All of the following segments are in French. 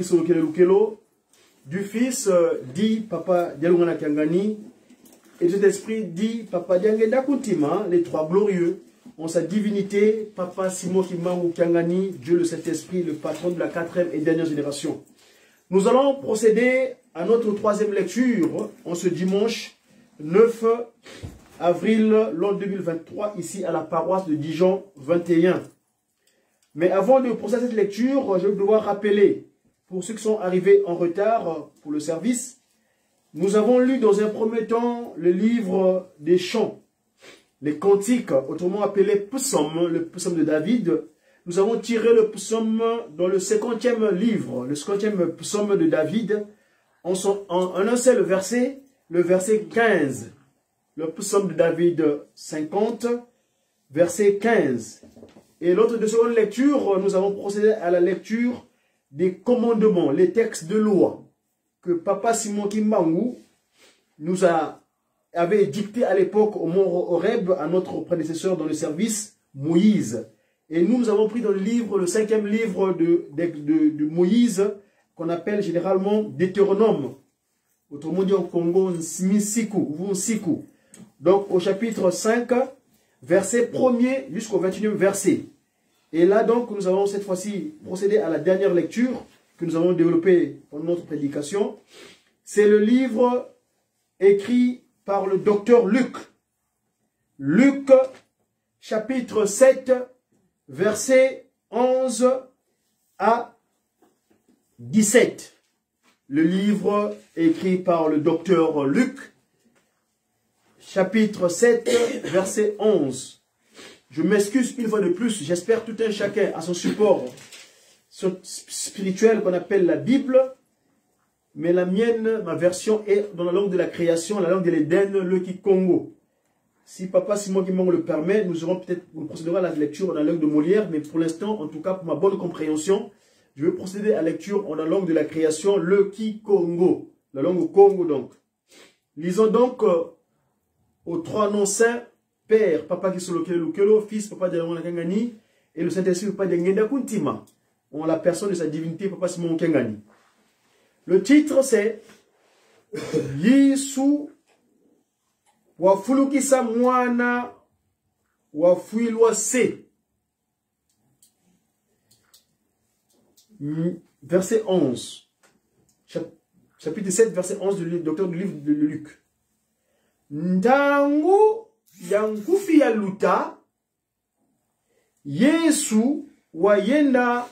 Kisolokele Lukelo, du Fils dit Papa Dialungana Kangani, et de cet esprit dit Papa Diangenda Kuntima, les trois glorieux, en sa divinité, Papa Simon Kimangou Kangani, Dieu le Saint-Esprit, le patron de la 4e et dernière génération. Nous allons procéder à notre 3e lecture en ce dimanche 9 avril l'an 2023, ici à la paroisse de Dijon 21. Mais avant de procéder à cette lecture, je vais devoir rappeler, pour ceux qui sont arrivés en retard pour le service, nous avons lu dans un premier temps le livre des chants, les cantiques, autrement appelé psaume, le psaume de David. Nous avons tiré le psaume dans le 50e livre, le 50e psaume de David, en un seul verset, le verset 15. Le psaume de David 50, verset 15. Et l'autre de seconde lecture, nous avons procédé à la lecture des commandements, les textes de loi que Papa Simon Kimbangu nous avait dicté à l'époque au Mont Horeb à notre prédécesseur dans le service, Moïse. Et nous avons pris dans le livre, le 5e livre de Moïse, qu'on appelle généralement Deutéronome. Autrement dit en Congo, Nsiku. Donc au chapitre 5, verset 1er jusqu'au 21e verset. Et là donc nous avons cette fois-ci procédé à la dernière lecture que nous avons développée pendant notre prédication. C'est le livre écrit par le docteur Luc. Luc, chapitre 7, verset 11 à 17. Le livre écrit par le docteur Luc, chapitre 7, verset 11. Je m'excuse une fois de plus, j'espère tout un chacun à son support spirituel qu'on appelle la Bible, mais la mienne, ma version est dans la langue de la création, la langue de l'Éden, le Kikongo. Si Papa Simon Kimbangu le permet, nous procéderons à la lecture dans la langue de Molière, mais pour l'instant, en tout cas pour ma bonne compréhension, je vais procéder à la lecture en la langue de la création, le Kikongo, la langue au Congo donc. Lisons donc aux trois noms saints, Père, Papa Kisolokele Lukelo, Fils, Papa Dialungana Kangani, et le Saint-Esprit, Papa Diangenda Kuntima, en la personne de sa divinité, Papa Simon Kangani. Le titre c'est Yisu Wafulukisa Mwana Wafuilwa Se. Verset 11. Chapitre 7, verset 11 du docteur du livre de Luc. Ndangu yankufi ya luta, Yesu wayenda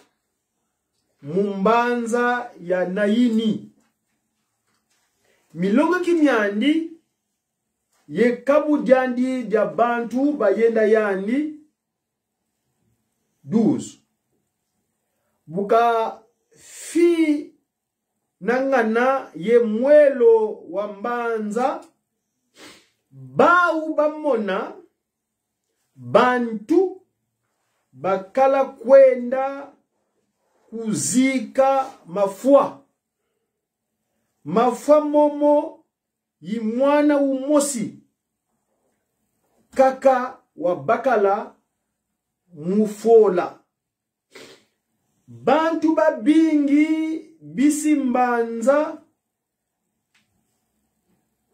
mumbanza ya Naini. Milonga kimyandi, ye kabu diandi dia bantu bayenda yandi. 12. Buka fi nangana ye mwelo wambanza, Bau bamona bantu bakala kwenda kuzika mafwa momo yimwana umosi kaka wa bakala mufola bantu babingi bisimbanza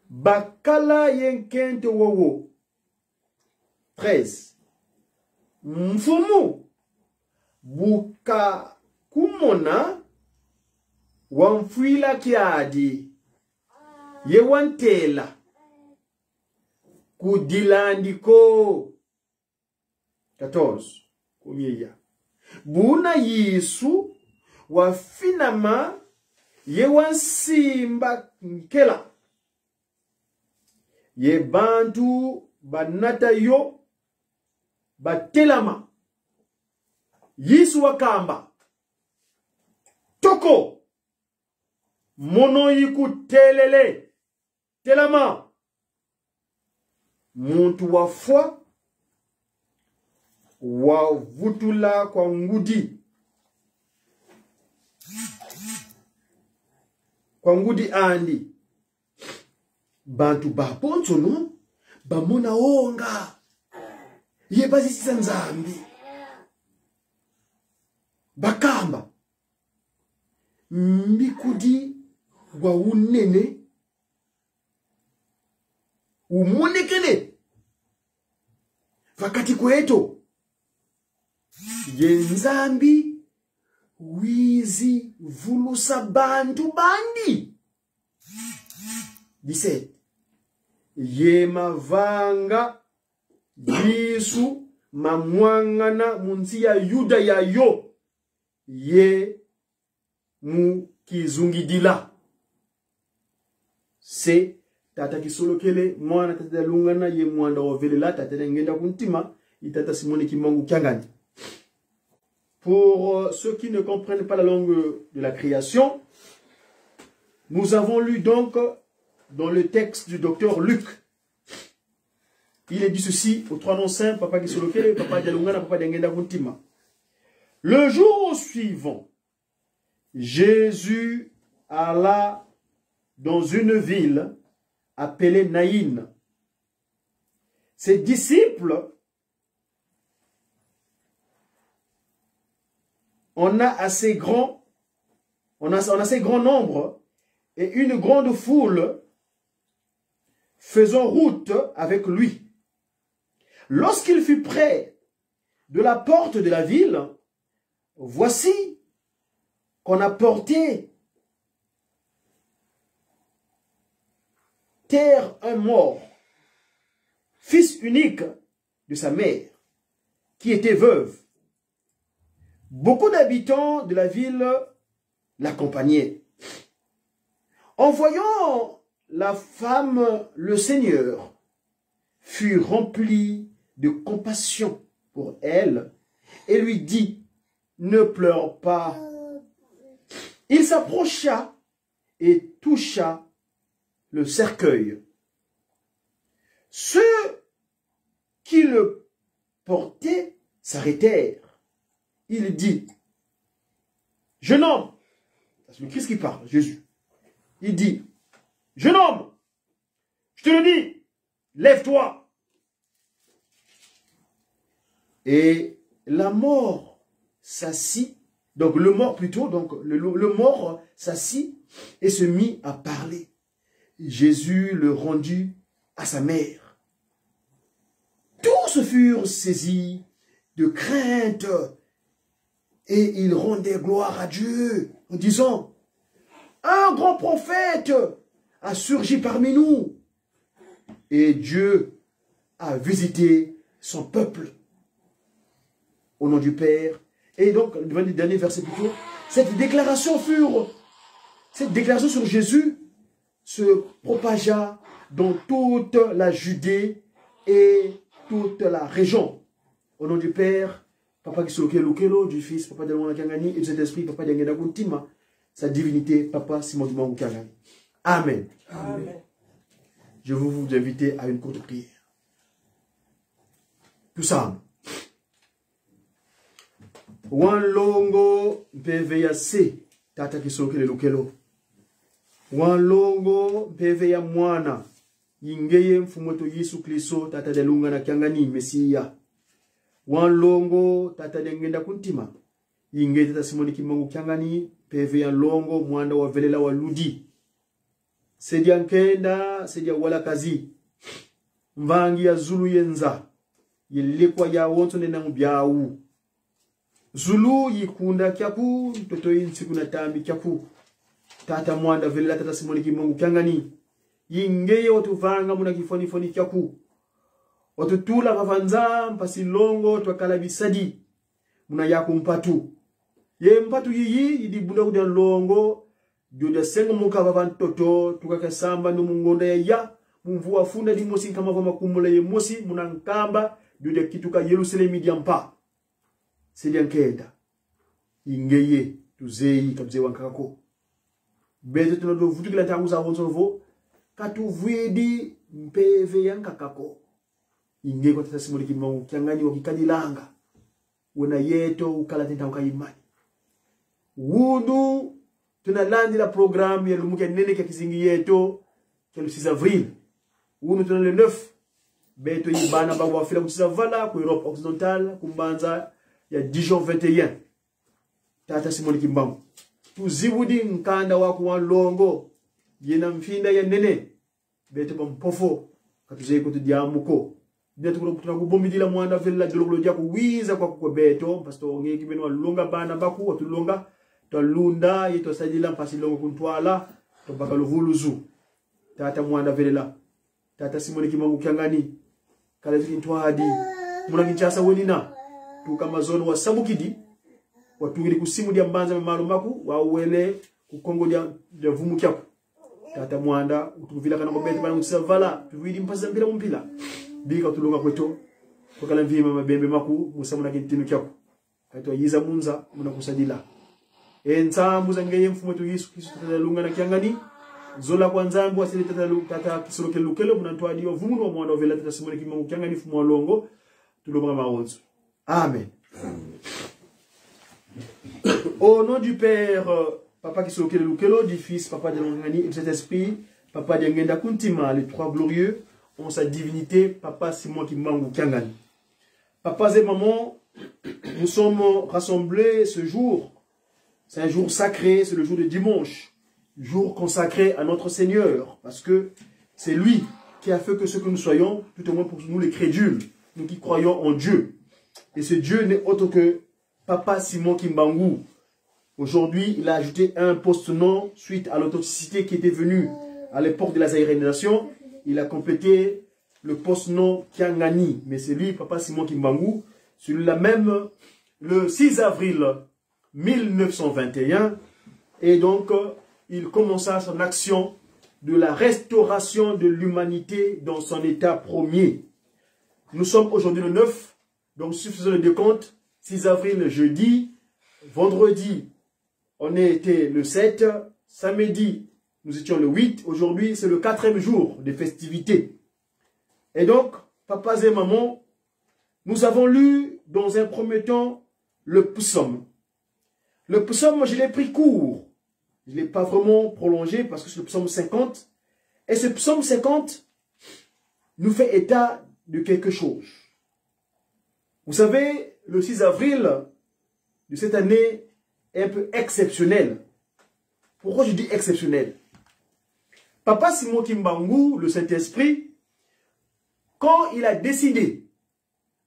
bakala yenkente wowo. 13. Mfumu buka kumona wamfuila kiadi yewantela kudilandiko. 14. Kumyeya buna Yesu wafinama yewansimba nkela ye bantu banata yo batelama. Yesu wakamba toko mono yiku telele telama. Muntu wafwa wavutula kwa ngudi andi bantu baponzo no bamona onga ye bazisisa nzambi bakamba mikudi wa unene umonekele vakati kweto yenzambi wizi vulusa bantu bandi 17 ye mavanga Yesu mamwangana munzi ya Yuda ya yo ye mukizungidila se tata kisolokele mwana tata lungana ye mwanda wavelela tata ngenda kuntima itata Simoni kimangu kyangani. Pour ceux qui ne comprennent pas la langue de la création, nous avons lu donc dans le texte du docteur Luc. Il est dit ceci aux trois noms saints, Papa Kisolokele, Papa Dialungana, Papa Dengenda Kuntima. Le jour suivant, Jésus alla dans une ville appelée Naïn. Ses disciples, on a assez grand nombre et une grande foule faisant route avec lui. Lorsqu'il fut près de la porte de la ville, voici qu'on a porté terre un mort, fils unique de sa mère, qui était veuve. Beaucoup d'habitants de la ville l'accompagnaient. En voyant la femme, le Seigneur fut rempli de compassion pour elle et lui dit, ne pleure pas. Il s'approcha et toucha le cercueil. Ceux qui le portaient s'arrêtèrent. Il dit, jeune homme, c'est le Christ qui parle, Jésus. Il dit, jeune homme, je te le dis, lève-toi. Et la mort s'assit, donc le mort plutôt, donc le mort s'assit et se mit à parler. Jésus le rendit à sa mère. Tous furent saisis de crainte et ils rendaient gloire à Dieu en disant, un grand prophète a surgi parmi nous et Dieu a visité son peuple. Au nom du Père. Et donc, le dernier verset plutôt, cette déclaration sur Jésus se propagea dans toute la Judée et toute la région. Au nom du Père, Papa Kisolokelo, du Fils, Papa Dialungana Kyangani, et du Saint-Esprit, Papa Diangenda Kuntima, sa divinité, Papa Simon Dimangu Kyangani. Amen. Amen. Je veux vous inviter à une courte prière. Tout ça. Wan longo mpeve ya se tata Kisolokele lukelo. Wan longo mpeve ya mwana ingeye mfumoto Yesu Kristo tata Dialungana Kyangani Mesia. Wan longo tata Dengenda Kuntima ingeye tata Simoni Kimangu Kyangani mpeve ya longo mwanda wa velela wa ludi. Sedia nkenda sedia wala kazi mvangi ya Zulu yenza yelekwa ya wonto nena mbiawu. Zulu yikunda kyaku toto yinsiku na tambi kyaku tata mwanda velela tata Simoni Kimangu Kyangani yingeye otuvanga muna kifoni kyaku otutula kavanza mpasi longo twakala bisadi muna yaku mpatu ye mpatu yiyi yidibunda kudia longo Dioda sengo muka babantoto tukakasamba numungonda ya mumvua funda di mosi kama vama kumula ye mosi munankamba dioda kituka Yerusalemi diampa sedi ankenda ingeye tuzei kabze wankako bezo tunodo vutukila tangu za wonsovo katuvwedi mpeve yankakako ingeye kwa tata Simoni Kimangu Kyangani wakikadilanga wena yeto ukala tenta ukayimani wudu tunalandi la programme ya lumuke nene kia kizingi yeto kia le 6 avril. Unu tuna le 9. Beto yibana bawa fila kutisa vala ku Europe occidentale kumbanza ya Dijon 21. Tata Simoni Kimbangu. tuzibudi nkanda wakuwa longo yena mfinda ya nene bete mpofo katuze ko tudiamuko bete ko tunakubomidila mwanda vela dologolo dia kuwiza kwa beto pastor ngeki beno lunga bana baku watulonga to lunda yito sadila mpasi longo kuntwala to bakaluvuluzu tata mwanda vela tata simoni kimangu kyangani kale zikintwadi muna kinchasa wenina tukamazono wa sabukidi watugiri kusimu dia mbanza mamalo maku wawele kukongo dia vumu kyako tata mwanda utuvila kana kobete bana musavala tuvidi mpasa mpila mpila bika tulunga kweto kokala mvima mabembe maku musamuna kintinu kyako kato yiza munza muna kusadila ensambu zangeye mfumo to Yesu Kristo tata lunga na kyangani zola kwanzambu asili tata kisoloke lukelo muna ntwadi ovumu no mwanda ovela tata simone kimangu kyangani fumo longo tulunga maonzo. Amen. Au nom du Père, Papa qui s'occupe de Lukelo, du Fils, Papa de l'Ongani, et de cet esprit, Papa de Ngenda Kuntima, les trois glorieux, ont sa divinité, Papa Simon Kimbangu Kyangani. Papas et maman, nous sommes rassemblés ce jour. C'est un jour sacré, c'est le jour de dimanche. Jour consacré à notre Seigneur, parce que c'est lui qui a fait que ce que nous soyons, tout au moins pour nous les crédules, nous qui croyons en Dieu. Et ce Dieu n'est autre que Papa Simon Kimbangu. Aujourd'hui, il a ajouté un post-nom suite à l'authenticité qui était venue à l'époque de la zaïrénisation. Il a complété le post-nom Kyangani. Mais c'est lui, Papa Simon Kimbangu. Celui-là même, le 6 avril 1921. Et donc, il commença son action de la restauration de l'humanité dans son état premier. Nous sommes aujourd'hui le 9. Donc, si faisons le décompte, 6 avril, jeudi, vendredi, on était le 7, samedi, nous étions le 8, aujourd'hui, c'est le 4e jour des festivités. Et donc, papas et mamans, nous avons lu dans un premier temps le psaume. Le psaume, je l'ai pris court. Je ne l'ai pas vraiment prolongé parce que c'est le psaume 50. Et ce psaume 50 nous fait état de quelque chose. Vous savez, le 6 avril de cette année est un peu exceptionnel. Pourquoi je dis exceptionnel? Papa Simon Kimbangu, le Saint-Esprit, quand il a décidé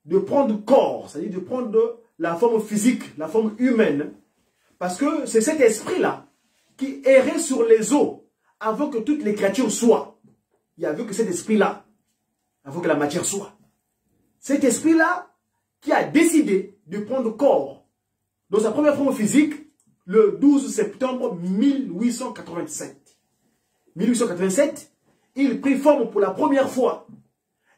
de prendre corps, c'est-à-dire de prendre la forme physique, la forme humaine, parce que c'est cet esprit-là qui errait sur les eaux avant que toutes les créatures soient. Il y avait que cet esprit-là, avant que la matière soit. Cet esprit-là qui a décidé de prendre corps dans sa première forme physique le 12 septembre 1887. 1887, il prit forme pour la première fois.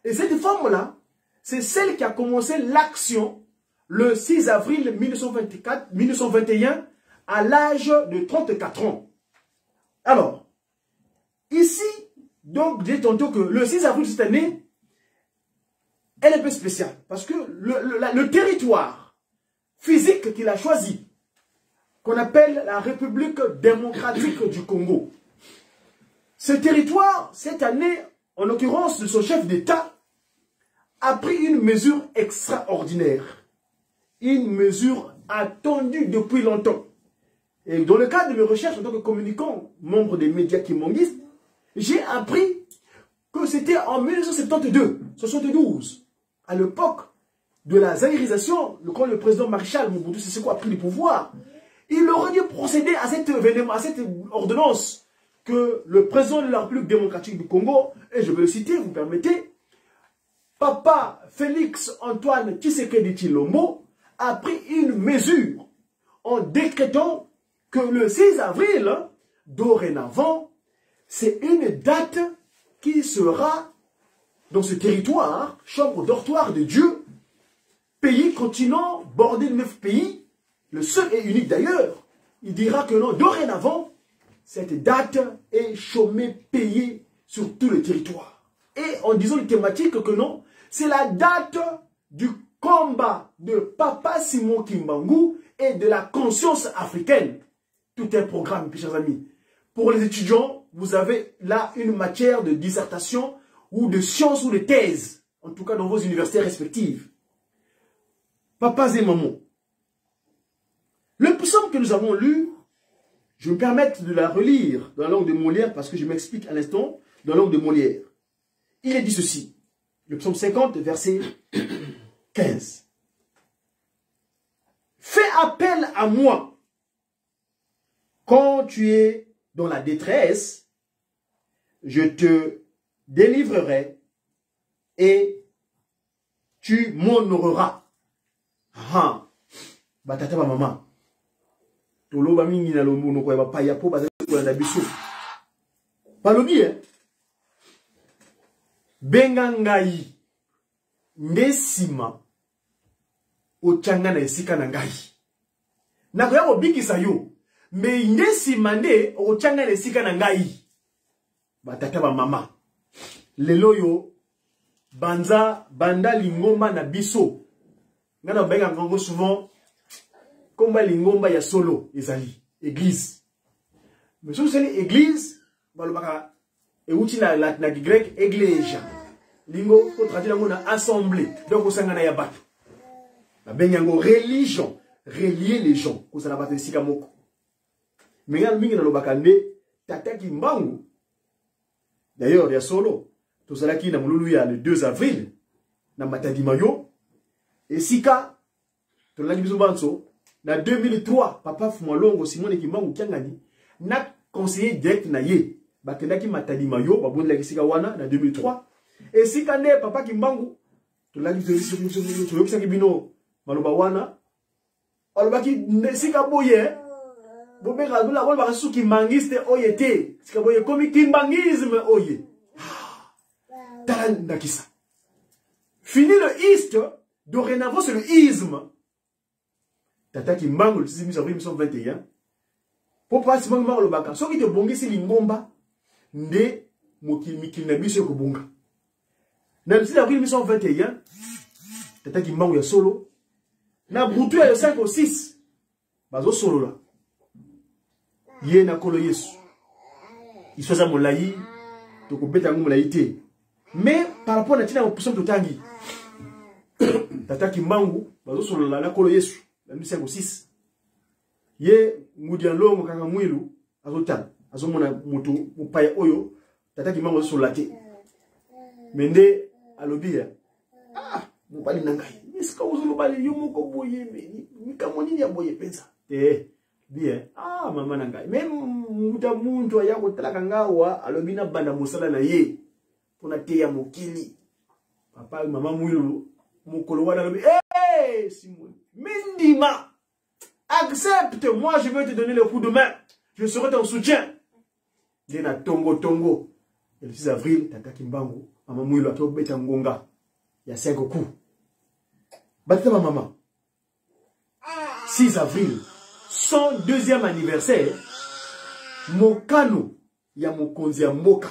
Et cette forme-là, c'est celle qui a commencé l'action le 6 avril 1921 à l'âge de 34 ans. Alors, ici, donc, j'ai tantôt que le 6 avril de cette année, elle est un peu spéciale parce que le territoire physique qu'il a choisi, qu'on appelle la République démocratique du Congo, ce territoire, cette année, en l'occurrence de son chef d'État, a pris une mesure extraordinaire, une mesure attendue depuis longtemps. Et dans le cadre de mes recherches en tant que communicant, membre des médias kimonguistes, j'ai appris que c'était en 1972, à l'époque de la zaïrisation, quand le président Maréchal Mobutu Sese Seko a pris le pouvoir, il aurait dû procéder à cet événement, à cette ordonnance que le président de la République démocratique du Congo, et je vais le citer, vous permettez, Papa Félix Antoine Tshisekedi Tshilombo a pris une mesure en décrétant que le 6 avril, dorénavant, c'est une date qui sera dans ce territoire, chambre dortoir de Dieu, pays, continent, bordé de 9 pays, le seul et unique d'ailleurs, il dira que non, dorénavant, cette date est chômée, payée sur tout le territoire. Et en disant une thématique que non, c'est la date du combat de Papa Simon Kimbangu et de la conscience africaine. Tout un programme, mes chers amis. Pour les étudiants, vous avez là une matière de dissertation ou de science ou de thèse, en tout cas dans vos universités respectives. Papas et mamans, le psaume que nous avons lu Je me permets de la relire dans la langue de Molière parce que je m'explique à l'instant dans la langue de Molière. Il est dit ceci, le psaume 50, verset 15. Fais appel à moi quand tu es dans la détresse, je te délivrerai et tu m'honoreras. Ah, batata ba mama. Toloba mingi na lombo no ko ba paya po ba ko na biso. Balobi benga ngai ndesima ochanga na esika na ngai. Na ko ya ko bikisa yo. Me ndesima nde ochanga na esika na ngai. Batata ba mama. Lelo yo banda lingomba na biso. Ngana benga ngongo souvent komba lingomba ya solo ezali église. Mais si vous savez église balobaka euti na grec iglesia. Lingo ko traduire ngo na assemblée. Donc osangana ya bato. Ba benga ngo religion, relier les gens ko sala bato esika moko. Mais ngal mingi na lobaka nde tataki mbangu. D'ailleurs ya solo to sala ki na mululu ya le 2 avril na Matadi Mayo. Et sika, to lagi biso banso, na 2003, papa Fumolongo Simone Kimbangu Kiangani, na conseiller direct na ye, bakendaki Matadi Mayo, babonde lagi sika wana na 2003. Et sika ne papa Kimbangu, to lagi biso yokisaki bino maloba wana, alobaki sika boye, bobeka dula wala bakasu kimbangiste oyete, sika boye komi kimbangisme oye. Talan nakisa. Fini le East. Dorénavant, c'est le isme. Tata qui mangue le 6 avril 1921. Pour pas si mangue le baka. Ce qui te bongi, c'est l'ingomba. Nde mokil na biso ko bonga. Na le 6 avril 1921, tata qui mangue ya solo. Na butu ya 5 au 6. Bazo solo là. Yé na kolo Yesu. Il soit à molayi. Donc on peut t'ango molayi te. Mais par rapport à tina option totangi. Tata Kimbangu, bazo solo la kolo Yesu, la 5 Ye ngudian longo kaka mwilu, azotan, azomona mutu mupaya oyo, tata Kimbangu bazo solo la te. Mende alobia, mupali nangai. Eska uzulu bali yumoko boye mikamoni ya boye pensa. Bien. Mama nangai. Même muta muntu ayako talaka ngawa alobina banda musala na ye. Pona te ya mokili. Papa mama mwilu Mokolo wana lobi, hey, Simone, Mindima, accepte, moi je vais te donner le coup de main, je serai ton soutien. Dena tongo, et le 6 avril, tata Kimbangu, maman mouilo a tout bêta ngonga, il y a 5 coups. Batama maman, 6 avril, son 2e anniversaire, Mokano, ya Mokonzi ya Moka.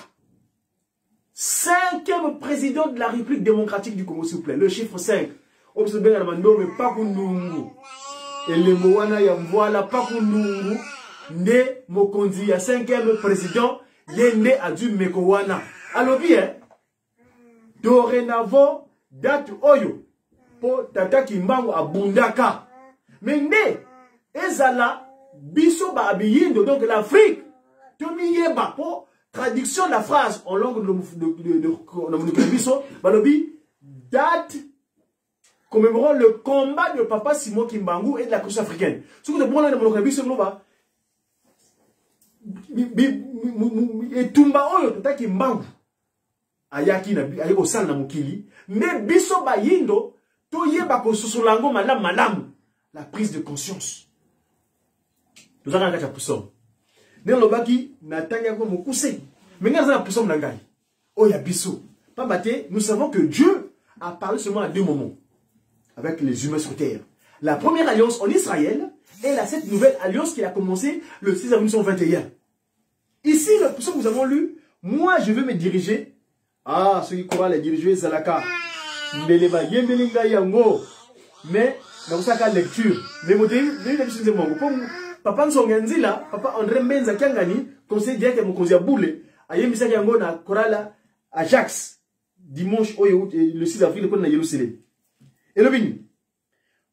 5e président de la République démocratique du Congo, s'il vous plaît. Le chiffre 5. Observez la mando, mais pas Kundungu. Et le Moana Yamvoala, pas Kundungu. Né Mokonzi, ya 5e président. Yende Adu Mekowana. Alors bien, dorénavant, date Oyo. Pour Tata Kimbangu à Bundaka. Mais né, Ezala, Biso Babiyindo, donc l'Afrique. Tomi Yeba, pour traduction de la phrase en langue de Balobi, date commémorant le combat de papa Simon Kimbangu et de la Conscience africaine. Ce que de bon là dans le biso globa et tumba oyo tata Kimbangu ayaki na ayeko sala na mokili mais biso bayindo to yeba ko sosolango malamu la prise de conscience. Nous avons un cas pour Nous savons que Dieu a parlé seulement à 2 moments avec les humains sur terre. La première alliance en Israël et cette nouvelle alliance qui a commencé le 6 avril 1921. Ici, le psaume que nous avons lu, moi je veux me diriger. Ceux qui croient les diriger, Zalaka. Mais, dans sa lecture, mais Papa Nsongenzila, Papa André Mbenza Kiangani, conseil direct à Mokonzi Aboule, a Yemisa Yango na Korala Ajax, dimanche le 6 avril, le Jérusalem. Et le bini,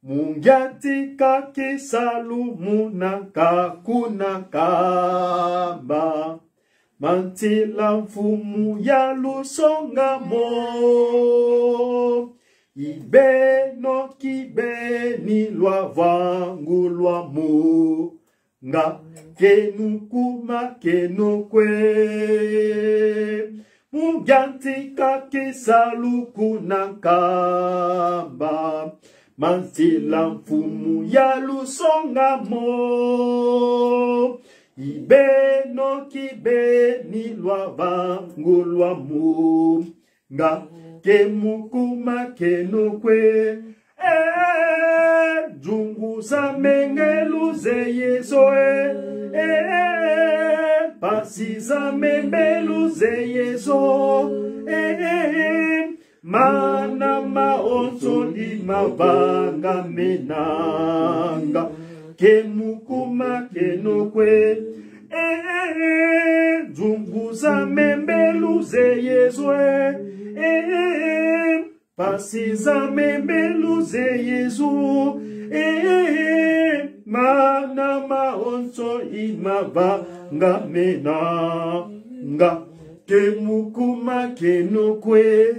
Mungati kake salumunaka kunakamba. Mantila mfumu ya lusonga mo. Ibeno kibeni lwa vangu lwa mu. Nga kenukuma kenukwe. Mungati kake salukunakamba. Mantila mfumu ya lusonga mo. Ibeno kibeni lwa vangu lwa mu. Nga kemukuma kenukwe. Jungu za mengelu ze yezoe. Pasi za membelu ze yezo. Mana maonso di mavanga menanga. Kemukuma kenokwe. Jungu za membelu ze yezwe. Pasi za membelu ze yezu. Mana maonso imavanga menanga. Kemukuma kenokwe.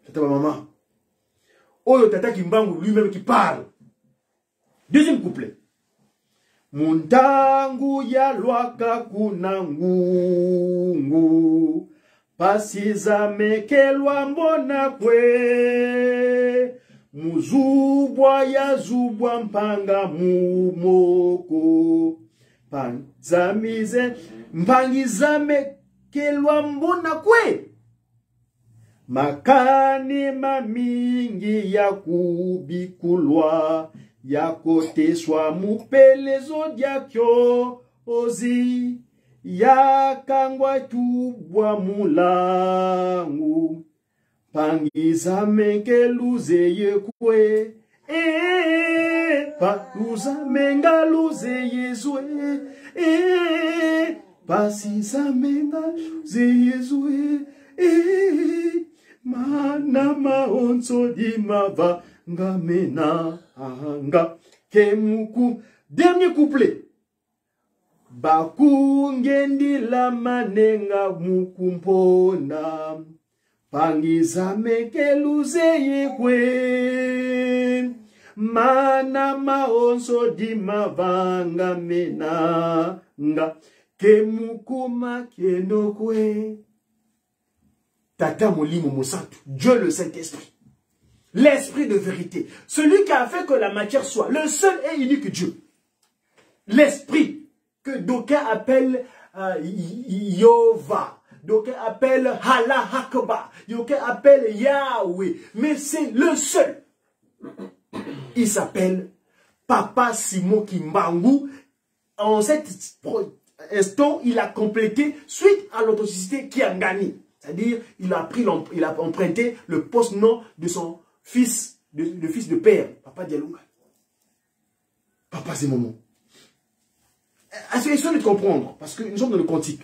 Tata maman. Oyo tata Kimbangu lui-même qui parle. Deuxième couplet. Muntangu ya lwaka kunangungu. Pasiza mekelwa mbona kwe. Muzubwa ya zubwa mpanga mumoko. Panzamize mpangiza mekelwa mbona kwe. Makani mamingi ya kubikulwa. Yakoteswa mupelezo diakyo ozi. Yakangwa tubwa mulangu. Pangiza mengeluze yekwe. Paluza mengaluze yezwe. Pasiza mengaluze yezwe. Mana maonso di mava ngamena anga kemuku. Dernier couplet. Bakungendi la manenga mukumpona. Pangiza mekeluze yekwe. Mana maonso di mava ngamena anga kemukuma kenokwe. Tata Molimo Mosantu, Dieu le Saint-Esprit, l'Esprit de vérité, celui qui a fait que la matière soit, le seul et unique Dieu, l'Esprit que d'aucuns appellent Yova, d'aucuns appellent Hala Hakba, d'aucuns appellent Yahweh, mais c'est le seul. Il s'appelle Papa Simon Kimbangu. En cet instant, il a complété suite à l'authenticité qui a gagné. C'est-à-dire, il a emprunté le post-nom de son fils, le fils de père, Papa Dialunga. Papa Zimomo. Essayez de comprendre, parce que nous sommes dans le quantique.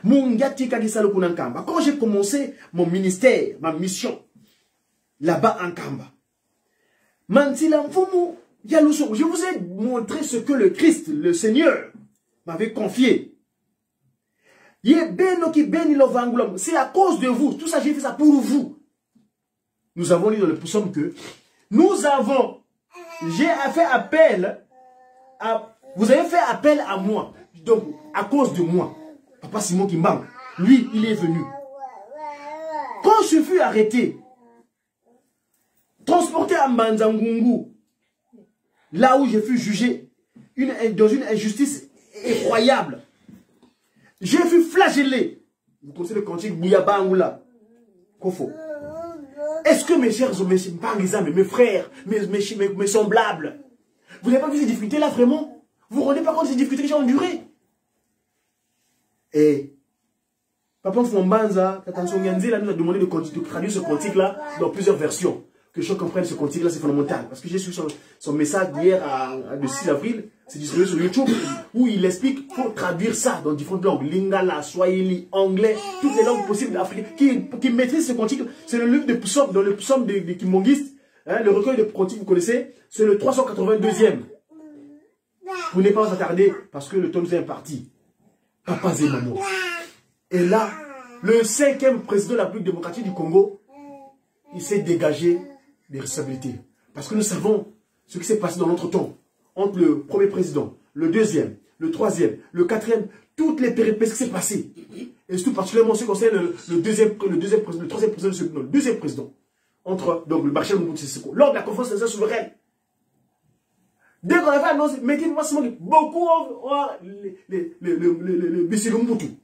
Quand j'ai commencé mon ministère, ma mission, là-bas en Kamba, je vous ai montré ce que le Christ, le Seigneur, m'avait confié. C'est à cause de vous. Tout ça, j'ai fait ça pour vous. Nous avons lu dans le psaume que j'ai fait appel à, vous avez fait appel à moi. Donc, à cause de moi, Papa Simon Kimbangu, lui, il est venu. Quand je fus arrêté, transporté à Manzangungu, là où je fus jugé dans une injustice effroyable, j'ai fui flagellé. Vous connaissez le cantique Bouyaba Angoula. Kofo. Est-ce que mes chers mes frères, mes semblables, vous n'avez pas vu ces difficultés-là vraiment? Vous ne vous rendez pas compte de ces difficultés que j'ai endurées? Et Papa Fombanza, Tatanson Yanzi, nous a demandé de traduire ce cantique-là dans plusieurs versions. que chacun comprenne ce contexte-là, c'est fondamental. Parce que j'ai su son message d'hier, le 6 avril, c'est disponible sur YouTube, où il explique qu'il faut traduire ça dans différentes langues. Lingala, Swahili, anglais, toutes les langues possibles d'Afrique. Qui maîtrise ce contexte. C'est le livre de psaumes, dans le psaume des Kimongistes, hein, le recueil de cantiques, vous connaissez, c'est le 382e. Vous n'êtes pas vous attarder, parce que le temps nous est imparti. Papa Zemamo. Et là, le 5e président de la République démocratique du Congo, il s'est dégagé des responsabilités. Parce que nous savons ce qui s'est passé dans notre temps. Entre le premier président, le deuxième, le troisième, le quatrième, toutes les péripéties qui s'est passées. Et surtout particulièrement ce qui concerne le deuxième président, le troisième président, non, le deuxième président. Entre donc le Bachar Mobutu Sese Seko, lors de la conférence nationale souveraine. Dès qu'on avait annoncé, mettez-moi beaucoup les Bissé Mobutu.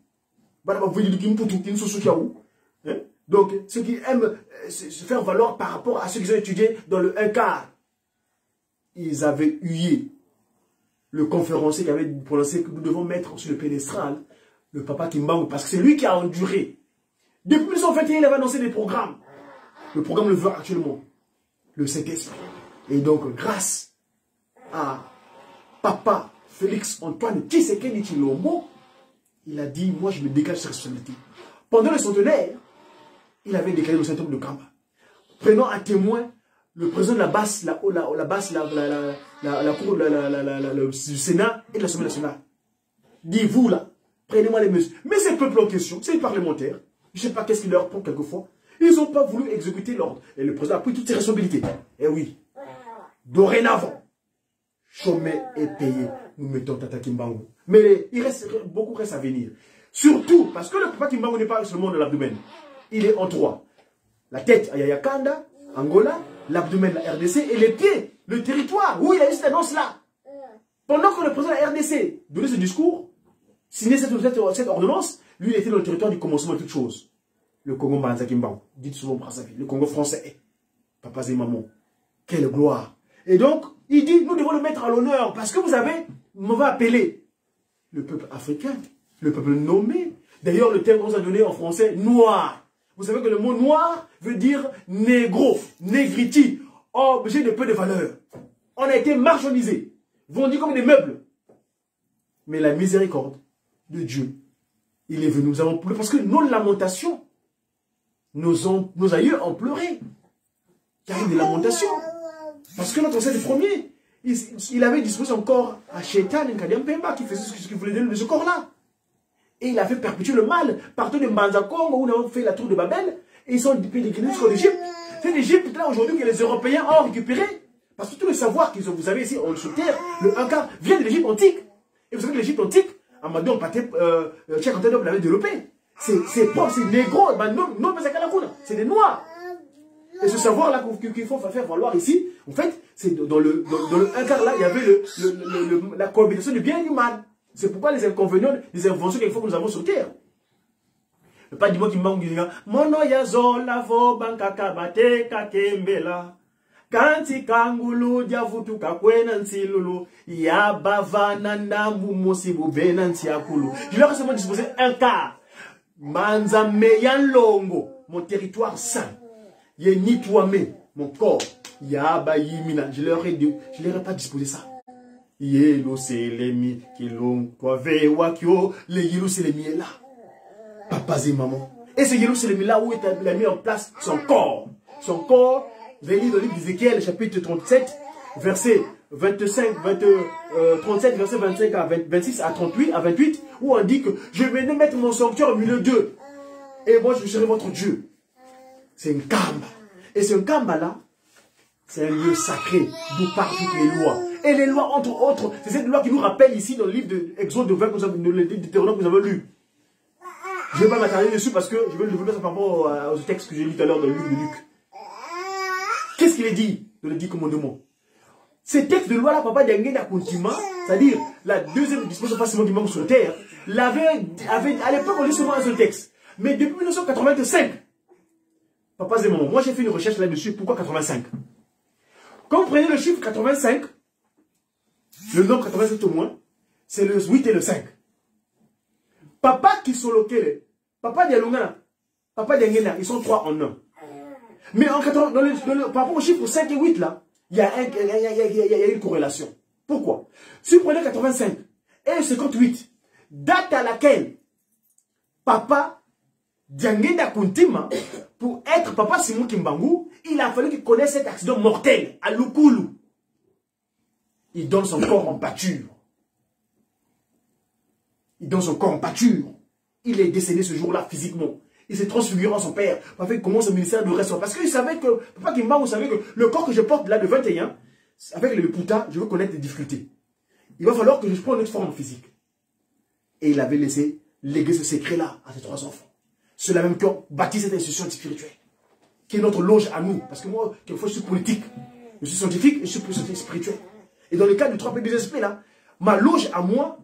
Donc, ceux qui aiment se faire valoir par rapport à ceux qui ont étudié dans le 1/4, ils avaient hué le conférencier qui avait prononcé que nous devons mettre sur le pédestal le papa Kimbangu, parce que c'est lui qui a enduré. Depuis 1921, il avait annoncé des programmes. Le programme le veut actuellement, le Saint-Esprit. Et donc, grâce à papa Félix Antoine Tshisekedi Tshilombo, il a dit, moi je me dégage de cette responsabilité. Pendant le centenaire, il avait déclaré le symptôme de Kamba. Prenant à témoin le président de la basse, la cour du Sénat et de l'Assemblée nationale. Dit, vous là, prenez-moi les mesures. Mais ces peuples en question, ces parlementaires, je ne sais pas qu'est-ce qu'ils leur prend quelquefois, ils n'ont pas voulu exécuter l'ordre. Et le président a pris toutes ses responsabilités. Et oui, dorénavant, Chomé est payé. Nous mettons Tata Kimbangu. Mais beaucoup reste à venir. Surtout parce que le papa Kimbangu n'est pas seulement dans l'abdomen. Il est en trois. La tête à Yayakanda, Angola, l'abdomen la RDC et les pieds, le territoire où il a eu cette annonce-là. Pendant que le président de la RDC donnait ce discours, signait cette ordonnance, lui il était dans le territoire du commencement de toutes choses. Le Congo Mbanza Kimbangu, dites souvent Brazzaville, le Congo français. Papa Zemamo, quelle gloire. Et donc, il dit, nous devons le mettre à l'honneur parce que vous avez, on va appeler le peuple africain, le peuple nommé. D'ailleurs, le terme qu'on nous a donné en français, noir. Vous savez que le mot noir veut dire négro, négriti, objet de peu de valeur. On a été marchandisés, vendus comme des meubles. Mais la miséricorde de Dieu, il est venu, nous avons pleuré, parce que nos lamentations, nos aïeux ont pleuré. Il y a eu des lamentations. Parce que notre ancêtre premier, il avait disposé encore à Shaitan Nkadiam Pemba qui faisait ce qu'il voulait donner de ce corps-là. Et il a fait perpétuer le mal partout de Mbanza Congo où nous avons fait la tour de Babel. Et ils sont pèlerinés jusqu'en Égypte. C'est l'Égypte là aujourd'hui que les Européens ont récupéré. Parce que tout le savoir que vous avez ici sur Terre, le 1/4, vient de l'Égypte antique. Et vous savez que l'Égypte antique, Amadou Mpaté, Cheikh Anta Diop l'avait développé. C'est propre, c'est négro, non, c'est des noirs. Et ce savoir-là qu'il faut faire valoir ici, en fait, c'est dans le 1/4 là, il y avait la cohabitation du bien et du mal. C'est pourquoi les inconvénients, les inventions qu'il faut que nous avons sur Terre. Pas du mot qui manque, mono yazo lavo bankaka bate kakembela. Kanti kangulu diavutu kakwena nsilulu. Ya bavana ndambu mosibu bena nsiakulu. Je vais récemment disposer 1/4. Manza meyan longo, mon territoire saint. Yé nitouame, mon corps. Ya bayimina. Je leur ai pas disposé ça. Yelo c'est les mi qui l'ont toivé wakio. Le yelo c'est les mi est là. Papa et maman. Et ce yelo c'est les mi là où il a mis en place son corps. Son corps, vous allez lire dans le livre d'Ézéchiel, chapitre 37, verset 35, 37, verset 25 à 26 à 38, à 28, où on dit que je vais mettre mon sanctuaire au milieu d'eux. Et moi je serai votre Dieu. C'est une kamba. Et ce kamba là, c'est un lieu sacré d'où partent toutes les lois. Et les lois, entre autres, c'est cette loi qui nous rappelle ici dans le livre d'Exode 20, le livre de Deutéronome que nous avons lu. Je ne vais pas m'attarder dessus parce que je vais le développer par rapport au texte que j'ai lu tout à l'heure dans le livre de Luc. Qu'est-ce qu'il est dit dans les 10 commandements? Ces textes de loi-là, Papa Diangé Akuntima, c'est-à-dire la deuxième disposition facilement du monde sur terre, à l'époque, on lit seulement un seul texte. Mais depuis 1985, Papa et maman, moi j'ai fait une recherche là-dessus. Pourquoi 85? Quand vous prenez le chiffre 85, le nombre 87 au moins, c'est le 8 et le 5. Papa qui sont loqués, Papa Dialungana, Papa Diangena, ils sont 3 en 1. Mais en 80, par rapport au chiffre 5 et 8, là, il y a une corrélation. Pourquoi? Si vous prenez 85 et 58, date à laquelle Papa Diangenda Kuntima, pour être Papa Simon Kimbangu, il a fallu qu'il connaisse cet accident mortel à Lukulu. Il donne son corps en pâture. Il donne son corps en pâture. Il est décédé ce jour-là physiquement. Il s'est transfiguré en son père. Papa commence au ministère de restaurant. Parce qu'il savait que, Papa Kimbangu savait que le corps que je porte là de 21, avec le puta, je veux connaître les difficultés. Il va falloir que je prenne une autre forme physique. Et il avait laissé léguer ce secret-là à ses 3 enfants. Ceux-là même qui ont bâti cette institution spirituelle. Qui est notre loge à nous. Parce que moi, quelquefois, je suis politique. Je suis scientifique et je suis plus spirituel. Et dans le cas du 3 PDSP, là, ma loge à moi,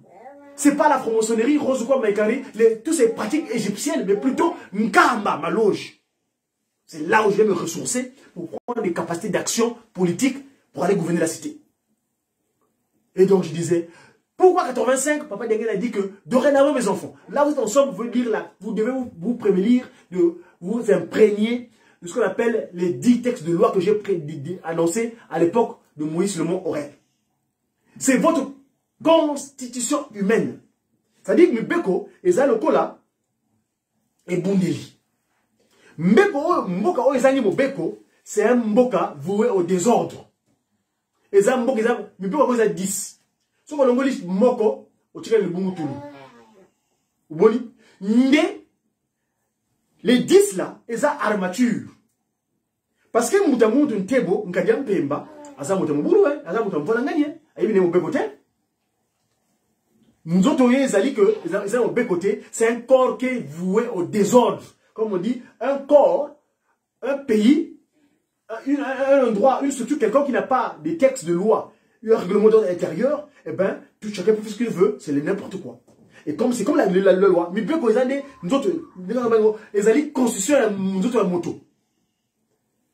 c'est pas la franc-maçonnerie, rose ou quoi, maïkari, toutes ces pratiques égyptiennes, mais plutôt Nkamba, ma loge. C'est là où je vais me ressourcer pour prendre des capacités d'action politique pour aller gouverner la cité. Et donc je disais, pourquoi 85, Papa Diangenda a dit que dorénavant mes enfants, là vous êtes ensemble, vous devez, vous devez vous prévenir, de vous imprégner de ce qu'on appelle les 10 textes de loi que j'ai annoncés à l'époque de Moïse le Mont Horeb. C'est votre constitution humaine. C'est-à-dire que Mbeko, Ezaloko là, et Bundeli. Mbeko, Mboka, Ezani Mbeko, c'est un Mboka voué au désordre. Ezan Mboka, Mbeko, Ezan 10. Ce qu'on a dit, Moko, au tiré le Bumutulu. Vous voyez? Mais, les 10 là, Ezan armature. Parce que Moutamout, un Tebo, un Kadiam Pemba, Asa Moutamoubou, Asa Moutambolangani, Aïe, Mbeko, nous autres, c'est un corps qui est voué au désordre. Comme on dit, un corps, un pays, un endroit, une structure, quelqu'un qui n'a pas des textes de loi, un règlement d'ordre intérieur, eh bien, tout chacun peut faire ce qu'il veut, c'est n'importe quoi. Et comme c'est comme la loi, mais bien que nous autres, les alliés constituent nous autres la moto.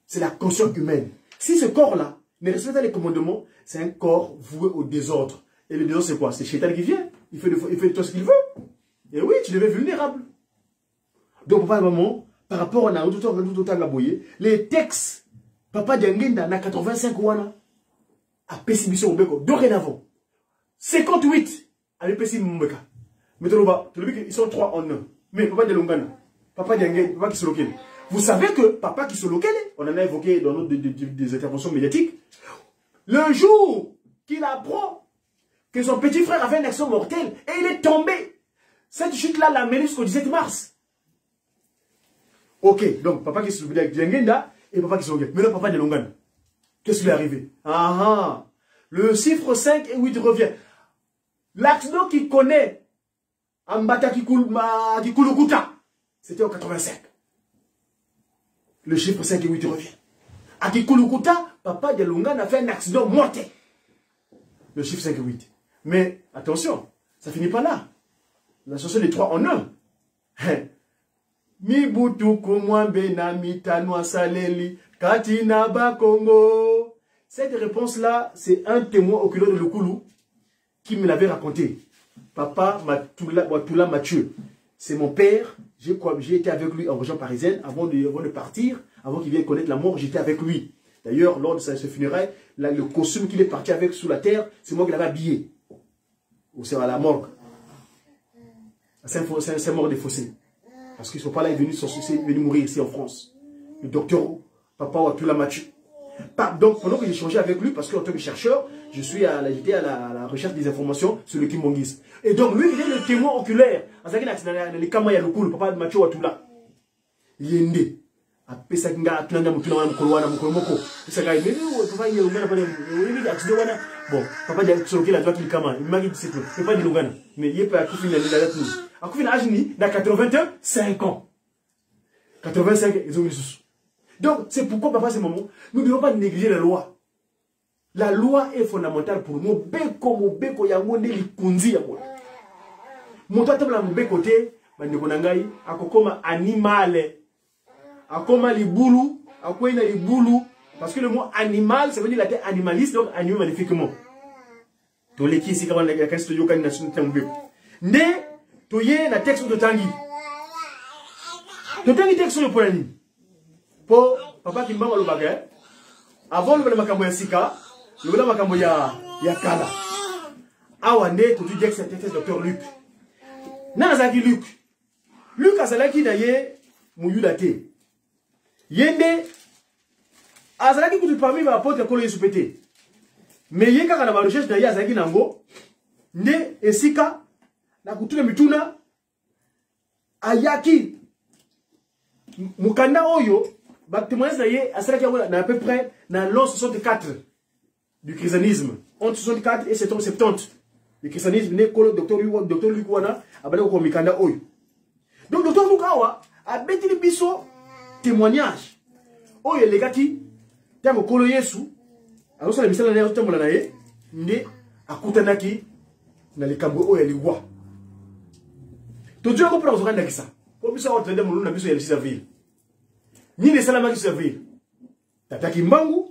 C'est la conscience humaine. Si ce corps-là ne respecte pas les commandements, c'est un corps voué au désordre. Et le désordre, c'est quoi? C'est Chétal qui vient. Il fait de toi ce qu'il veut. Et oui, tu deviens vulnérable. Donc, papa et maman, par rapport à les textes, Papa Diangenda na 85 wana, a pessimisé au Mbeko, dorénavant. 58, a pessimisé au Mbeka. Mais ils sont 3 en 1. Mais Papa Dialongana, Papa Diangenda, Papa Kisolokele. Vous savez que Papa Kisolokele, on en a évoqué dans des interventions médiatiques, le jour qu'il apprend que son petit frère a fait une action mortelle et il est tombé. Cette chute-là l'a mené jusqu'au 17 mars. Ok, donc papa qui se souvient avec Diangenda et papa qui se souvient. Mais là, papa de Longana, qu'est-ce qui lui est arrivé? Ah, le chiffre 5 et 8 revient. L'accident qu'il connaît, Ambata Kikulukuta, c'était en 85. Le chiffre 5 et 8 revient. À Kikulukuta, papa de Longana a fait un accident mortel. Le chiffre 5 et 8. Mais attention, ça finit pas là. La chanson des 3 en 1. Cette réponse-là, c'est un témoin oculaire de Lukulu qui me l'avait raconté. Papa Matula Mathieu. C'est mon père. J'ai été avec lui en région parisienne avant de partir, avant qu'il vienne connaître la mort, j'étais avec lui. D'ailleurs, lors de ses funérailles, le costume qu'il est parti avec sous la terre, c'est moi qui l'avais habillé. C'est à la morgue. C'est mort des fossés. Parce qu'ils ne sont pas là, ils sont venus mourir ici en France. Le docteur Papa Watula Mathieu. Donc, pendant que j'ai échangé avec lui, parce qu'en tant que chercheur, j'étais à la recherche des informations sur le Kimbongis. Et donc, lui, il est le témoin oculaire. En ce qui est le Kamaya Lukulu, Papa Mathieu Watula. Yende. Apesa kinga tunanga mutuna wana mkolwana mkolomoko pesa kai mimi papa yeye ungana pale hivi accident wana bon papa dia kusolokela toi kama imagi disciple c'est pas dilungana mais yeye pas akufina la date akufina âge ni na 85 ans 85 ils ont eu sous. Donc c'est pourquoi papa ces moments nous ne devons pas négliger la loi. La loi est fondamentale pour nous beko yango ne likunzi ya moi moto atabla mbeko te bandeko nangai akokoma animale. Akoma libulu, akwena libulu, parce que le mot animal, ça veut dire la terre animaliste, donc animé magnifiquement. To leki ici, quand on a un studio, quand on a un tambour. Ne, to yé, la texte de Tanguy. To Tanguy texte de Polani. Pour papa Kimbangu le bagay avant le makambo ya sika le makambo ya kala awande to dire que c'était docteur Luc nazaki Luc azalaki na ye muyuda te yende azalaki kutu parmi ba apôtre kolo Yesu pété mais ye kaka na ba recherche na ye azalaki nango nde esika na kutuna mituna ayaki mukanda oyo ba témoignage na ye asalaki na à peu près na l'an 64 du christianisme entre 64 et 70 du christianisme ne kolo docteur Luc wana abale ko mikanda oyo donc docteur Luc awa a betili biso témoignage oyo legaki tango kolo Yesu alors la misala na tambola na ye nde akutanaki na likambo oyo liwa to Dieu ko prendre ndaki ça pour biso on tende muluna biso ya le 6 avril ni les salama qui servir Tata Kimbangu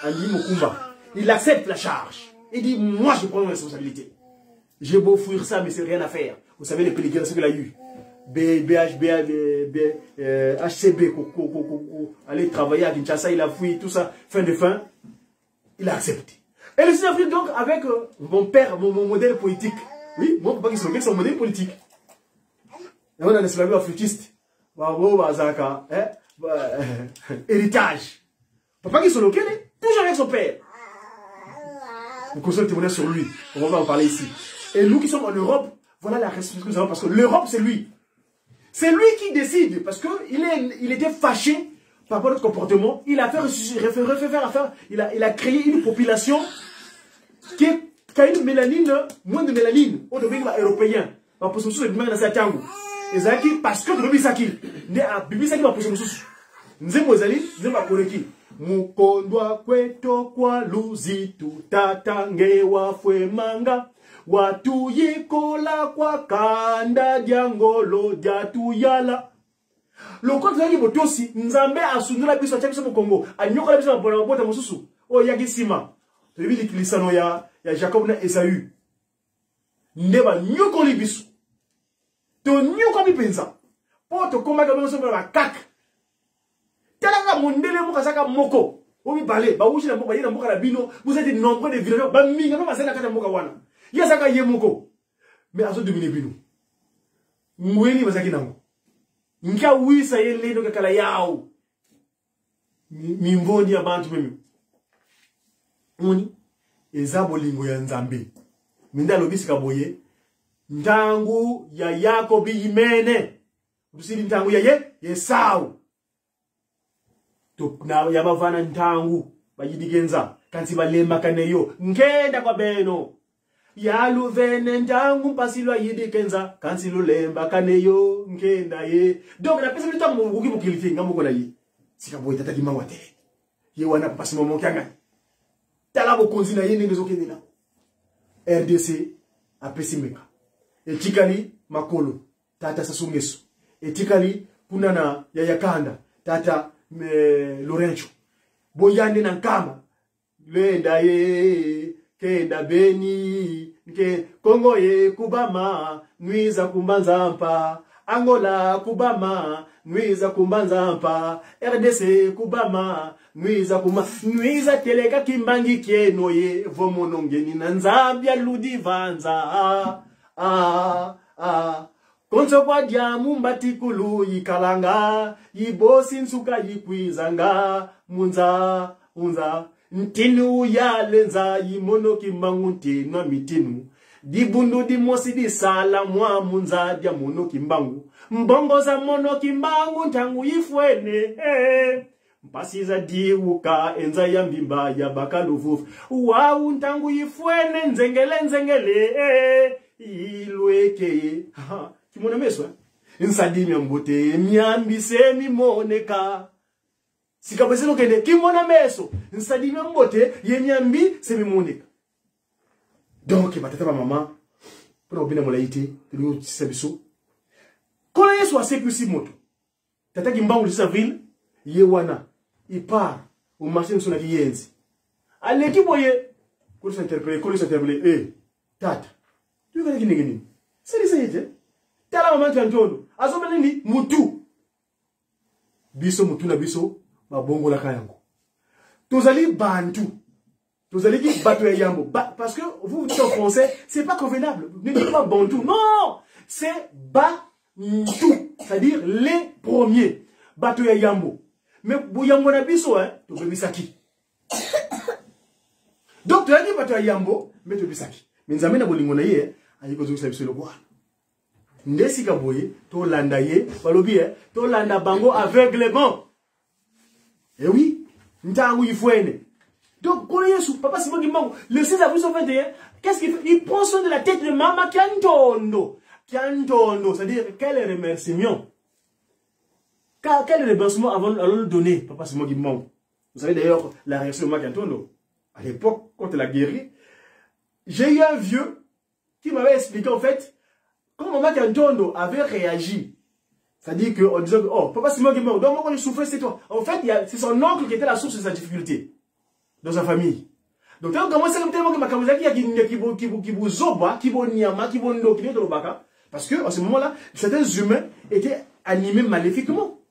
andi Mukumba il accepte la charge il dit moi je prends ma responsabilité j'ai beau fuir ça mais c'est rien à faire vous savez les pérégrinations qu'il a eu HCB aller travailler à Kinshasa il a fui tout ça fin de fin il a accepté et le 6 avril donc avec mon père mon modèle politique oui mon papa qui c'est son modèle politique on a l'esclavage africain bravo bazaka héritage papa qui se locale toujours avec son père vous consultez témoignage sur lui on va en parler ici et nous qui sommes en Europe voilà la responsabilité que nous avons parce que l'Europe c'est lui qui décide parce que il était fâché par rapport à notre comportement il a fait il a créé une population qui a une mélanine moins de mélanine au devenir européen parce que c'est dans sa tango ezaki parce que le bisaki ne a bibisaki ba poso mususu nzembo ezali nzemba koleki mukondwa kweto kwa luzitu tatange wafwe manga watu yikola kwa kanda diangolo diatuyala loko tuzaki botosi nzambe asundula biso acha mu Kongo anyokola biso na bota mususu o yaki sima tobi likilisano ya Jacob na Esau ndeba nyokoli biso to nyuka bipenza poto koma ka biso ba kak telaka mondele muka saka moko obi balé ba wushi na moko yina muka la bino vous êtes nombreux de villageois ba minga no masana kata muka wana ya saka ye moko mais aso dominer bino mweni bazaki nango nka wisa yele no kala yao mimvoni ya bantu mimi oni ezabo lingo ya nzambe minda lobisika boye ntangu ya Yakobi imene usiri ntangu ya Esau to na yabavana ntangu bayidigenza kansi balemba kaneyo ngenda kwa beno ya luvene ntangu mpasilwa yidikenza kansi lulemba kaneyo ngenda ye donc na pesa mtu mungu kibukiliti ngamuko na yi sikaboy Tata Kimbangu te ye wana pasi momo kyanga tala bokonzi na yene ngezokendela RDC apesimeka etikali makolo Tata Sassou Nguesso etikali kunana ya Yakanda Tata Lorenzo boyande na nkama lenda ye kenda beni nke Kongo ye kubama nwiza kumbanza mpa Angola kubama nwiza kumbanza mpa RDC kubama nwiza teleka Kimbangi kieno ye vomonongeni na Nzambia ludivanza konso kwa diamu mbatikulu yikalanga yibosi nsuka yikwizanga unza ntinu ya lenza yimono Kimbangu ntinwa mitinu dibundu di mosi di sala mwa munza dia mono Kimbangu mbongo za mono Kimbangu ntangu yifwene mpasiza diuka enza ya mbimba ya bakaluvufu wau ntangu yifwene nzengele ilweke kimona meso insadimi mbote myambi semi moneka sikabeselo kende kimona meso insadimi mbote yemyambi semi moneka donc batata ba mama pour obina molaiti tulu sebiso kola Yesu asekusi moto Tata Kimbangu le 6 avril ye wana ipar au marché nsona kiyenzi aleki boye ko s'interpréter tata tu kana kinigini c'est ça yete tala mama kanjono azobele ni mutu biso mutu na biso ba bongo la kayango. Tozali bantu. Tozali ki bato ya yambo. Parce que vous dites en français, c'est pas convenable. Ne dites pas bantu. Non! C'est bantu. C'est-à-dire les premiers. Bato ya yambo. Mais bu yambo na biso, hein, to bebisaki. Donc, tu as dit bato ya yambo, mais to bebisaki. Mais nzambe na bolingo na ye, ayi ko zokisa biso lokwa. Ndesi ka boye, to landa ye, balobi to landa bango aveuglement. Eh oui, ntangu yifwene. Donc, quand Yesu, papa Simon Gimbangu, le 16 avril 21, qu'est-ce qu'il fait? Il prend soin de la tête de maman Kiantondo. Kiantondo, c'est-à-dire quel remerciement. Quel remerciement allons nous donner, papa Simon Gimbangu? Vous savez d'ailleurs la réaction de maman Kiantondo. À l'époque, quand elle a guéri, j'ai eu un vieux qui m'avait expliqué en fait comment maman Kiantondo avait réagi. C'est-à-dire qu'en disant que, oh, papa Simon Gimbangu, donc moi quand je souffrais, c'est toi. En fait, c'est son oncle qui était la source de sa difficulté dans sa famille. Donc, quand on commence à tellement que ma kamuzaki a qui vous zoba, qui vous niama, qui vous ndo, qui vous baka. Parce que, en ce moment-là, certains humains étaient animés maléfiquement.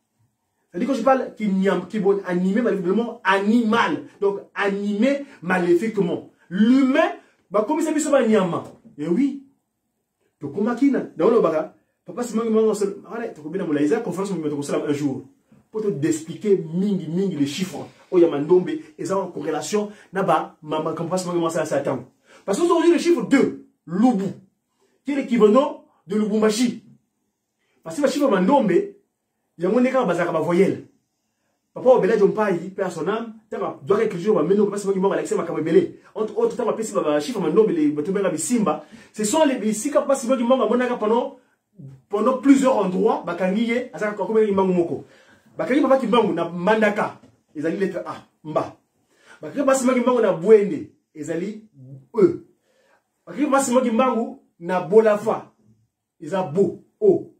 C'est-à-dire que je parle qui vont animer maléfiquement, animal. Donc, animé maléfiquement. L'humain, bah, comme ça, il niama. Et oui. Donc, comment qui n'a, dans le baka, papa, c'est moi qui m'a arrête, tu connais mon laïsa, conférence, on me un jour. Pour te d'expliquer mingi les chiffres. Oh, il y a mandombe, et ça en corrélation, naba, maman, comme pas seulement ça à Satan. Parce que aujourd'hui, le chiffre 2, Lubu, qui est l'équivalent de Lubumbashi. Parce que le chiffre mandombe, il y a un écart bazar à voyelle. Papa, au belage, on paye, perd son âme, doit écrire, mais non, pas seulement Alexis Makamebele. Entre autres, tu as passé le chiffre mandombe, les Batumera Simba. Ce sont les six cas, pas seulement pendant plusieurs endroits, Bakangiye, à ça, comme il moko. Bakari papa Kimbangu na mandaka, ezali lettre A, mba. Bakari papa Kimbangu na bwende, ezali E. Bakari papa Kimbangu na bolafa, eza bo, O.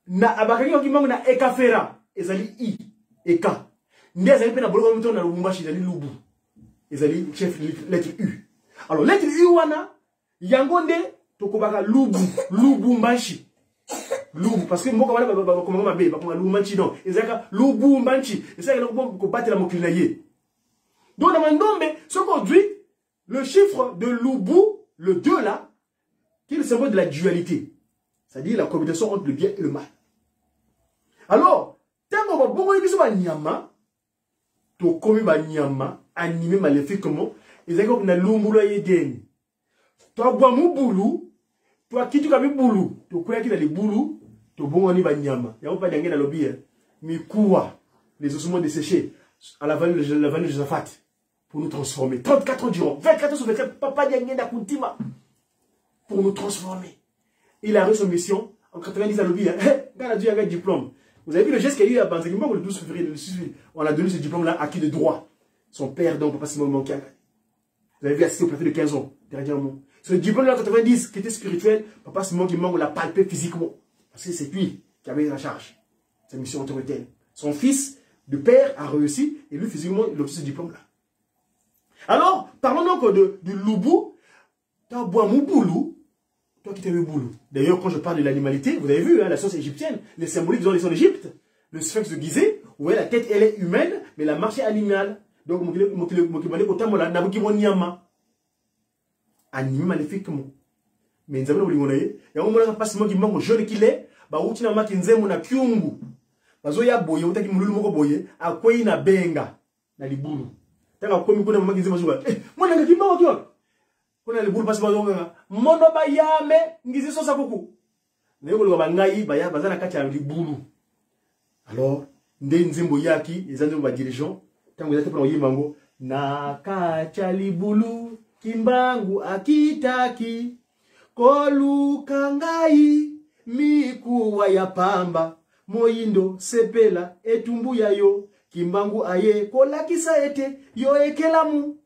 Na bakari papa Kimbangu na ekafera, ezali I, eka. Nde ezali pe na bolafa mto na Lubumbashi, ezali lubu. Ezali chef lettre U. Alors lettre U wana, yangonde tokobaka lubu, Lubumbashi. Lubu, parce que moi, comme on m'a comme Lubumbashi, non. Et c'est Lubumbashi. Et c'est qu'on battre la mokinaye. Donc, dans mon nom, ce qu'aujourd'hui, le chiffre de Lubu, le 2 là, qui est le symbole de la dualité. C'est-à-dire la combinaison entre le bien et le mal. Alors, tant qu'on va beaucoup de choses, nyama, to komi ba nyama, animé maléfiquement, et c'est comme na lumbula yedeni. Toi, bois mou boulou, toi, qui tu as mis boulou, tu crois qu'il a les boulous, tu bon on y va nyama. Il n'y a pas d'engrais dans le lobby, mais quoi, les ossements desséchés à la vallée de Josaphat pour nous transformer. 34 ans durant, 24 ans sur 24, papa d'engrais d'Akuntima pour nous transformer. Il a reçu son mission en 90 à lobby. Quand a dû avoir un diplôme. Vous avez vu le geste qu'il y a eu à Banzegimba le 12 février, on a donné ce diplôme-là acquis de droit. Son père, donc, papa Simon Mankian. Vous avez vu assister au préfet de 15 ans, dernièrement. Ce diplôme-là, 90, qui était spirituel, papa Simon Gimbangu l'a palpé physiquement. Parce que c'est lui qui avait la charge. Sa mission autoritaire. Son fils, de père, a réussi, et lui, physiquement, il a obtenu ce diplôme-là. Alors, parlons donc de Lubu. Tu as bois Mouboulou. Toi qui t'as vu Boulou. D'ailleurs, quand je parle de l'animalité, vous avez vu, hein, la science égyptienne, les symboliques dans les sons d'Égypte. Le sphinx de Gizeh, où la tête, elle est humaine, mais la marche est animale. Donc, animé maléfiquement. Mais nous avons dit, il y a un moment pas seulement qui manque jeune qu'il est, bah où tu n'as pas qu'un zémo na kyungu. Parce qu'il y a boye, où tu as qui moulou moko boye, à quoi il n'a benga, na li boulou. T'as qu'à quoi mi kuna maman qui zémo jouer. Moi n'a qui manque quoi. Kuna li boulou pas seulement donc, mono ba yame, ngizi so sakuku. N'est pas le bangaï, bah ya bazana kacha li boulou. Alors, ndé nzembo yaki, les anzembo ba dirigeants, tant que vous êtes pour y mango, na kacha li boulou. Kimbangu akitaki koluka ngai mikuwa ya pamba moyindo sepela etumbu yayo Kimbangu aye kolakisa ete yo ekelamu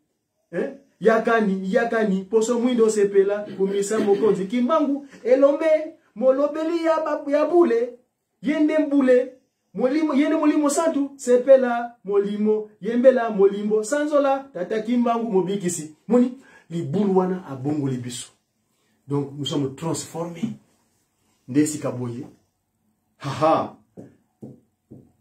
yakani poso mwindo sepela kumisa mokonzi Kimbangu elombe molobeli ya bule yende mbule molimo yende molimo santu sepela molimo yembela molimbo sanzola tata Kimbangu mobikisi moni li boulwana a bongo libiso. Donc nous sommes transformés. Ndesi kaboye. Haha.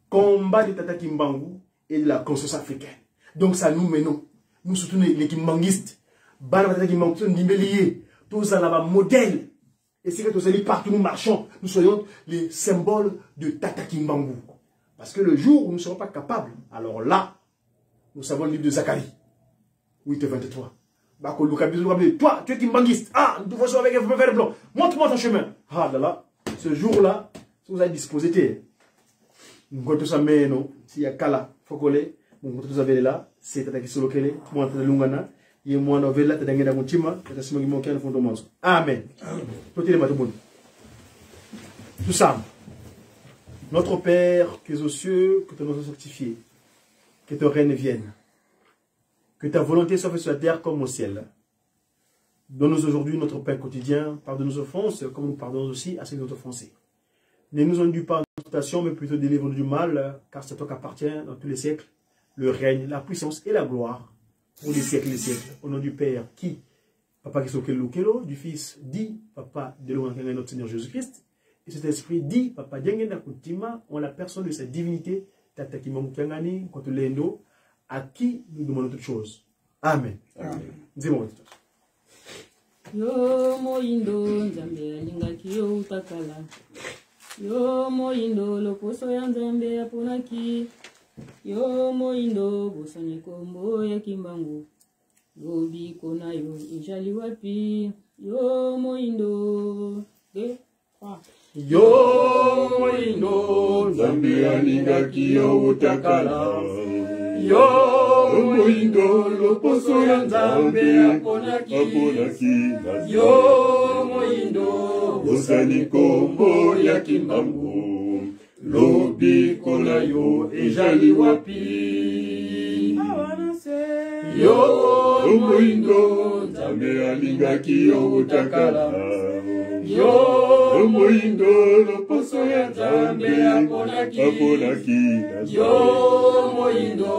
combat de Tata Kimbangu et de la conscience africaine. Donc ça nous menons. Nous soutenons les Kimbanguistes. Bana Tata Kimbangu, nous sommes tous en modèle. Et c'est que tous allez partout, nous marchons. Nous soyons les symboles de Tata Kimbangu. Parce que le jour où nous ne serons pas capables, alors là, nous savons le livre de Zacharie. 8:23. Toi, tu es Kimbanguiste. Ah, nous devons avec un verre blanc. Montre-moi ton chemin. Ah là là, ce jour-là, si vous avez disposé, nous comptons ça, mais non. S'il y a Kala, Fokole, nous comptons ça là, c'est Tata Kisolokele, moi, Tata Lungana, et moi, Novella, Tata Ngeda Moutima, Tata Simogi le fond de Manso. Amen. Tout ça. Notre Père, qui es aux cieux, que ton nom soit sanctifié, que ton règne vienne, que ta volonté soit faite sur la terre comme au ciel. Donne-nous aujourd'hui notre pain quotidien, pardonne nos offenses, comme nous pardonnons aussi à ceux qui nous ont offensés. Ne nous induis pas en tentation, mais plutôt délivre-nous du mal, car c'est toi qu'appartient dans tous les siècles le règne, la puissance et la gloire pour les siècles et les siècles. Au nom du Père, qui, Papa qui Kelo, du Fils, dit, Papa de notre Seigneur Jésus-Christ, et cet esprit dit, Papa Diangenda Kutima, en la personne de sa divinité, Tata Kimbangu Kiangani, contre l'Endo, à qui nous demandons toutes choses. Amen. Dis-moi. Yo moindo nzambe alingaki yo utakala. Yo moindo loposo ya nzambe aponaki. Yo moindo bosani kombo ya Kimbangu. Lobi kona yo ijali wapi. Yo moindo Yo moindo nzambe alingaki yo utakala. Yo moindo loposo ya nzambe aponaki. Yo moindo bosani kombo ya Kimbangu. Lobi kona yo ejali wapi. Yo moindo nzambe alingaki yo utakala. Yo moindo loposo ya nzambe aponaki. Yo moindo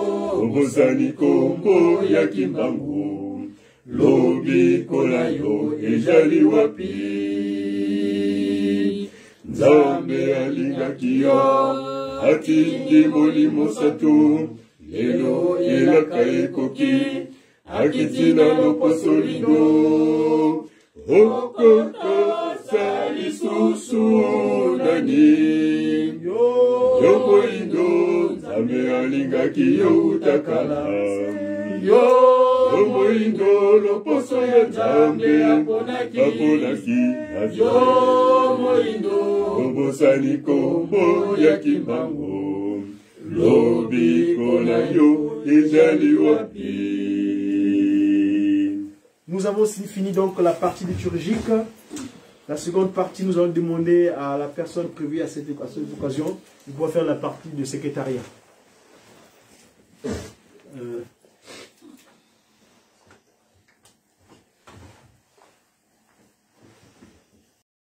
bosani kombo ya Kimbangu. Lobi kola yo ejali wapi. Nzambe alingaki yo atingi molimo satu. Lelo elaka ekoki akitina loposo lido. Okota sali susu nani. Yo moindo nzambe alingaki yo utakala. Yo moindo loposo ya nzambe aponaki. Yo moindo bosani kombo ya Kimbangu. Lobi kona yo ejali wapi. Nous avons aussi fini donc la partie liturgique. La seconde partie, nous allons demander à la personne prévue à cette occasion de pouvoir faire la partie de secrétariat.